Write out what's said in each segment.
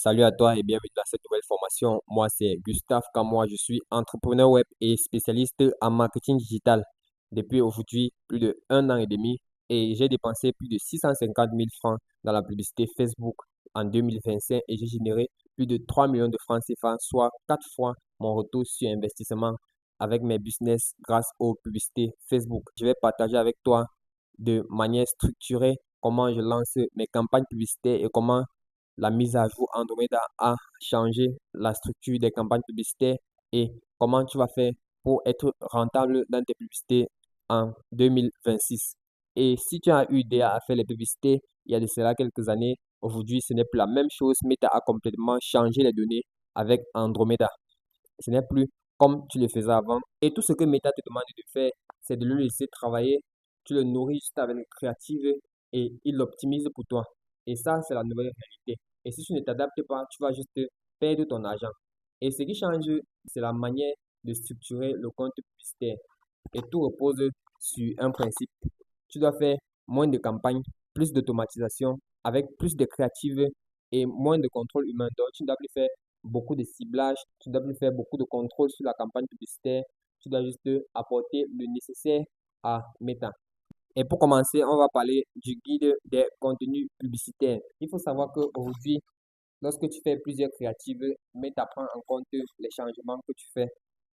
Salut à toi et bienvenue dans cette nouvelle formation. Moi, c'est Gustave Kamoa. Je suis entrepreneur web et spécialiste en marketing digital depuis aujourd'hui plus de 1 an et demi et j'ai dépensé plus de 650 000 francs dans la publicité Facebook en 2025 et j'ai généré plus de 3 millions de francs CFA, soit 4 fois mon retour sur investissement avec mes business grâce aux publicités Facebook. Je vais partager avec toi de manière structurée comment je lance mes campagnes publicitaires et comment la mise à jour Andromeda a changé la structure des campagnes publicitaires et comment tu vas faire pour être rentable dans tes publicités en 2026. Et si tu as eu déjà à faire les publicités il y a de cela quelques années, aujourd'hui ce n'est plus la même chose. Meta a complètement changé les données avec Andromeda. Ce n'est plus comme tu le faisais avant. Et tout ce que Meta te demande de faire, c'est de le laisser travailler. Tu le nourris juste avec le créative et il l'optimise pour toi. Et ça, c'est la nouvelle réalité. Et si tu ne t'adaptes pas, tu vas juste perdre ton argent. Et ce qui change, c'est la manière de structurer le compte publicitaire. Et tout repose sur un principe. Tu dois faire moins de campagnes, plus d'automatisation, avec plus de créative et moins de contrôle humain. Donc, tu ne dois plus faire beaucoup de ciblage, tu ne dois plus faire beaucoup de contrôle sur la campagne publicitaire. Tu dois juste apporter le nécessaire à Meta. Et pour commencer, on va parler du guide des contenus publicitaires. Il faut savoir qu'aujourd'hui, lorsque tu fais plusieurs créatives, Meta prend en compte les changements que tu fais.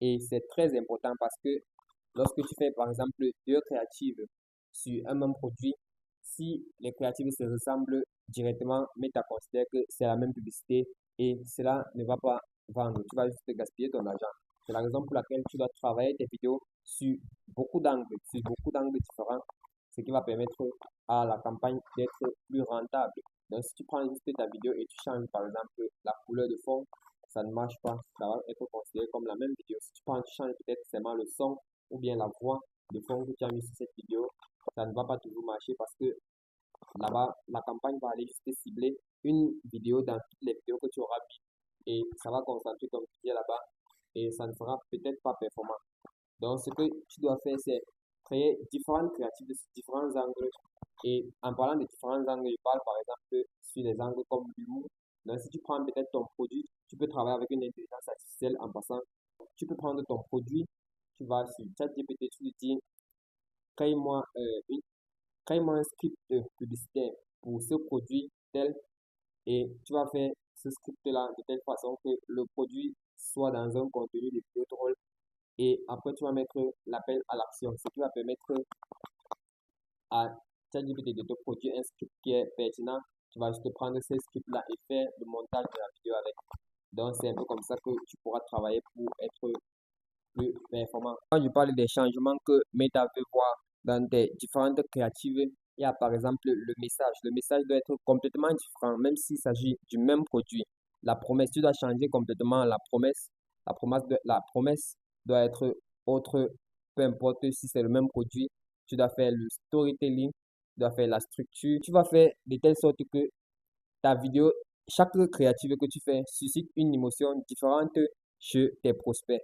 Et c'est très important parce que lorsque tu fais par exemple deux créatives sur un même produit, si les créatives se ressemblent directement, Meta considère que c'est la même publicité et cela ne va pas vendre. Tu vas juste gaspiller ton argent. C'est la raison pour laquelle tu dois travailler tes vidéos sur beaucoup d'angles différents, ce qui va permettre à la campagne d'être plus rentable. Donc, si tu prends juste ta vidéo et tu changes par exemple la couleur de fond, ça ne marche pas. Ça va être considéré comme la même vidéo. Si tu prends, tu changes peut-être seulement le son ou bien la voix de fond que tu as mis sur cette vidéo, ça ne va pas toujours marcher parce que là-bas, la campagne va aller juste cibler une vidéo dans toutes les vidéos que tu auras mis et ça va concentrer ton budget là-bas et ça ne sera peut-être pas performant. Donc, ce que tu dois faire, c'est créer différentes créatives sur différents angles. Et en parlant de différents angles, je parle par exemple sur des angles comme l'humour. Donc, si tu prends peut-être ton produit, tu peux travailler avec une intelligence artificielle en passant. Tu peux prendre ton produit, tu vas sur ChatGPT, tu lui dis, crée-moi crée-moi un script publicitaire pour ce produit tel et tu vas faire ce script-là de telle façon que le produit soit dans un contenu de vidéo drôle et après tu vas mettre l'appel à l'action, ce qui va permettre à ChatGPT de te produire un script qui est pertinent. Tu vas juste prendre ce script-là et faire le montage de la vidéo avec. Donc c'est un peu comme ça que tu pourras travailler pour être plus performant. Quand je parle des changements que Meta veut voir dans tes différentes créatives, il y a par exemple le message. Le message doit être complètement différent, même s'il s'agit du même produit. La promesse, tu dois changer complètement la promesse. La promesse doit être autre, peu importe si c'est le même produit. Tu dois faire le storytelling, tu dois faire la structure. Tu vas faire de telle sorte que ta vidéo, chaque créative que tu fais suscite une émotion différente chez tes prospects.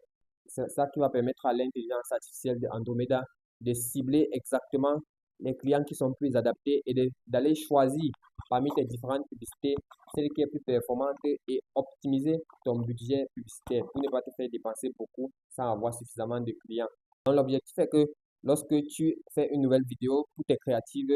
C'est ça qui va permettre à l'intelligence artificielle de Andromeda de cibler exactement les clients qui sont plus adaptés et d'aller choisir parmi tes différentes publicités celle qui est plus performante et optimiser ton budget publicitaire pour ne pas te faire dépenser beaucoup sans avoir suffisamment de clients. Donc l'objectif est que lorsque tu fais une nouvelle vidéo pour tes créatives,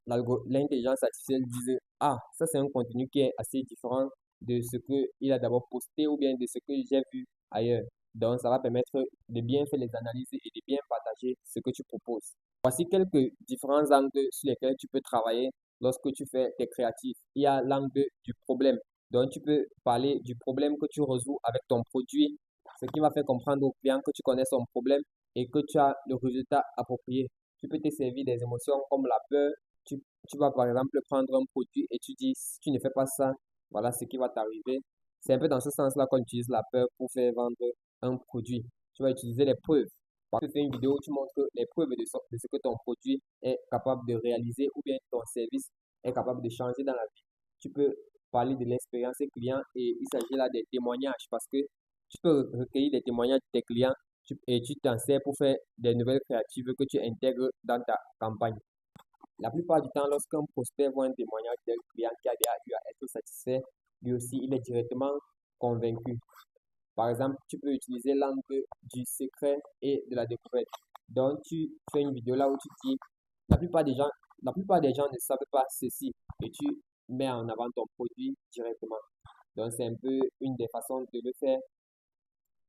l'intelligence artificielle dise, ah, ça c'est un contenu qui est assez différent de ce qu'il a d'abord posté ou bien de ce que j'ai vu ailleurs. Donc, ça va permettre de bien faire les analyses et de bien partager ce que tu proposes. Voici quelques différents angles sur lesquels tu peux travailler lorsque tu fais tes créatifs. Il y a l'angle du problème. Donc, tu peux parler du problème que tu résous avec ton produit, ce qui va faire comprendre au client que tu connais son problème et que tu as le résultat approprié. Tu peux te servir des émotions comme la peur. Tu vas par exemple prendre un produit et tu dis, si tu ne fais pas ça, voilà ce qui va t'arriver. C'est un peu dans ce sens-là qu'on utilise la peur pour faire vendre un produit. Tu vas utiliser les preuves. Par exemple, tu fais une vidéo où tu montres les preuves de ce que ton produit est capable de réaliser ou bien ton service est capable de changer dans la vie. Tu peux parler de l'expérience client et il s'agit là des témoignages parce que tu peux recueillir des témoignages de tes clients et tu t'en sers pour faire des nouvelles créatives que tu intègres dans ta campagne. La plupart du temps, lorsqu'un prospect voit un témoignage d'un client qui a déjà eu à être satisfait, lui aussi, il est directement convaincu. Par exemple, tu peux utiliser l'angle du secret et de la découverte. Donc, tu fais une vidéo là où tu dis, la plupart des gens, la plupart des gens ne savent pas ceci et tu mets en avant ton produit directement. Donc, c'est un peu une des façons de le faire.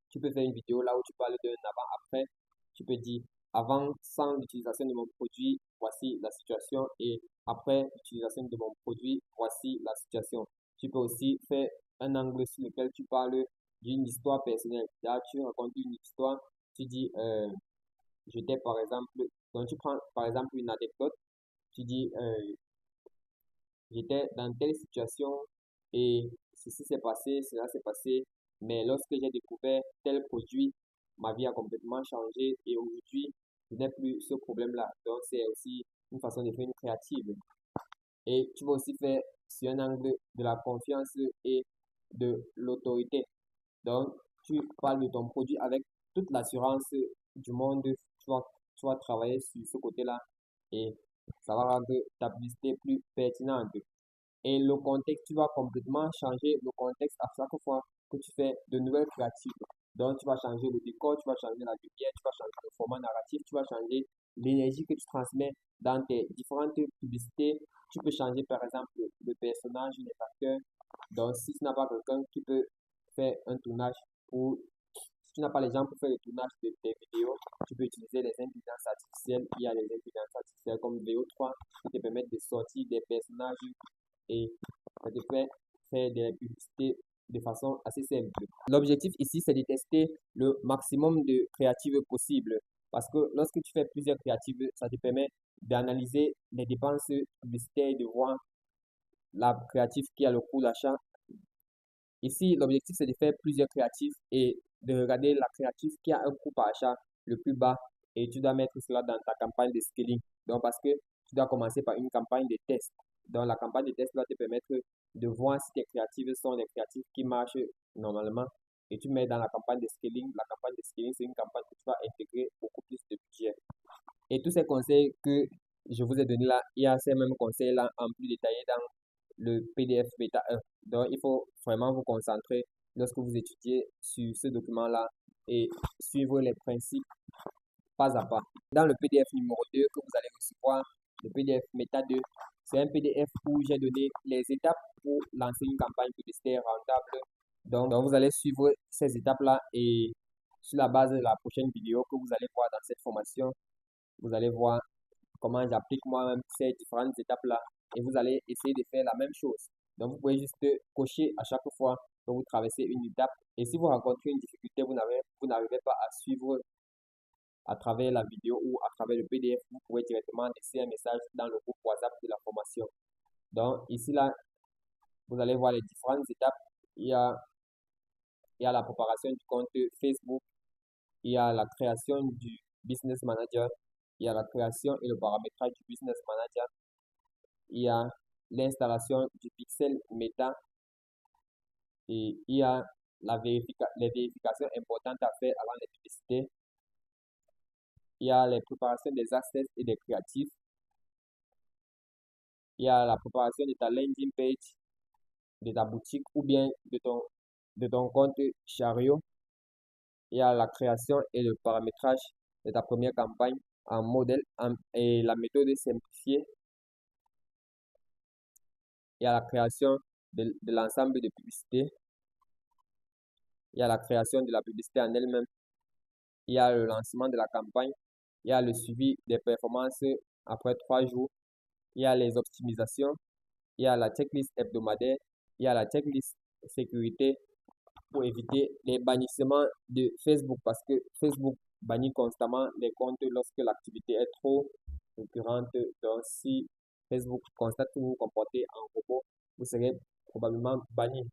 Tu peux faire une vidéo là où tu parles d'un avant-après. Tu peux dire, avant, sans l'utilisation de mon produit, voici la situation et après l'utilisation de mon produit, voici la situation. Tu peux aussi faire un angle sur lequel tu parles d'une histoire personnelle. Là, tu racontes une histoire, tu dis, j'étais par exemple, donc tu prends par exemple une anecdote, tu dis, j'étais dans telle situation et ceci s'est passé, cela s'est passé, mais lorsque j'ai découvert tel produit, ma vie a complètement changé et aujourd'hui, je n'ai plus ce problème-là. Donc, c'est aussi une façon de faire une créative. Et tu vas aussi faire sur un angle de la confiance et de l'autorité. Donc, tu parles de ton produit avec toute l'assurance du monde. Tu vas travailler sur ce côté-là et ça va rendre ta publicité plus pertinente. Et le contexte, tu vas complètement changer le contexte à chaque fois que tu fais de nouvelles créatives. Donc, tu vas changer le décor, tu vas changer la lumière, tu vas changer le format narratif, tu vas changer l'énergie que tu transmets dans tes différentes publicités. Tu peux changer, par exemple, le personnage, les acteurs. Donc, si tu n'as pas quelqu'un qui peut faire un tournage ou si tu n'as pas les gens pour faire le tournage de tes vidéos, tu peux utiliser les intelligences artificielles. Il y a les intelligences artificielles comme VO3 qui te permettent de sortir des personnages et ça te fait faire des publicités de façon assez simple. L'objectif ici, c'est de tester le maximum de créatives possible. Parce que lorsque tu fais plusieurs créatives, ça te permet d'analyser les dépenses publicitaires et de voir la créative qui a le coût d'achat. Ici, l'objectif, c'est de faire plusieurs créatifs et de regarder la créative qui a un coût par achat le plus bas et tu dois mettre cela dans ta campagne de scaling. Donc, parce que tu dois commencer par une campagne de test. Donc, la campagne de test va te permettre de voir si tes créatives sont des créatives qui marchent normalement et tu mets dans la campagne de scaling. La campagne de scaling, c'est une campagne que tu vas intégrer beaucoup plus de budget. Et tous ces conseils que je vous ai donnés là, il y a ces mêmes conseils là en plus détaillé dans le PDF Beta 1. Donc, il faut vraiment vous concentrer lorsque vous étudiez sur ce document-là et suivre les principes pas à pas. Dans le PDF numéro 2 que vous allez recevoir, le PDF Meta 2, c'est un PDF où j'ai donné les étapes pour lancer une campagne publicitaire rentable. Donc vous allez suivre ces étapes-là et sur la base de la prochaine vidéo que vous allez voir dans cette formation, vous allez voir comment j'applique moi-même ces différentes étapes-là et vous allez essayer de faire la même chose. Donc, vous pouvez juste cocher à chaque fois que vous traversez une étape. Et si vous rencontrez une difficulté, vous n'arrivez pas à suivre à travers la vidéo ou à travers le PDF, vous pouvez directement laisser un message dans le groupe WhatsApp de la formation. Donc, ici, là, vous allez voir les différentes étapes. Il y a, il y a la préparation du compte Facebook, il y a la création du Business Manager, il y a la création et le paramétrage du Business Manager, il y a l'installation du pixel Meta et il y a les vérifications importantes à faire avant les publicités. Il y a les préparations des assets et des créatifs. Il y a la préparation de ta landing page, de ta boutique ou bien de ton compte Chariot. Il y a la création et le paramétrage de ta première campagne en modèle et la méthode simplifiée. Il y a la création de l'ensemble de publicités. Il y a la création de la publicité en elle-même. Il y a le lancement de la campagne. Il y a le suivi des performances après 3 jours. Il y a les optimisations. Il y a la checklist hebdomadaire. Il y a la checklist sécurité pour éviter les bannissements de Facebook parce que Facebook bannit constamment les comptes lorsque l'activité est trop récurrente. Donc, si Facebook constate que vous vous comportez en robot, vous serez probablement banni.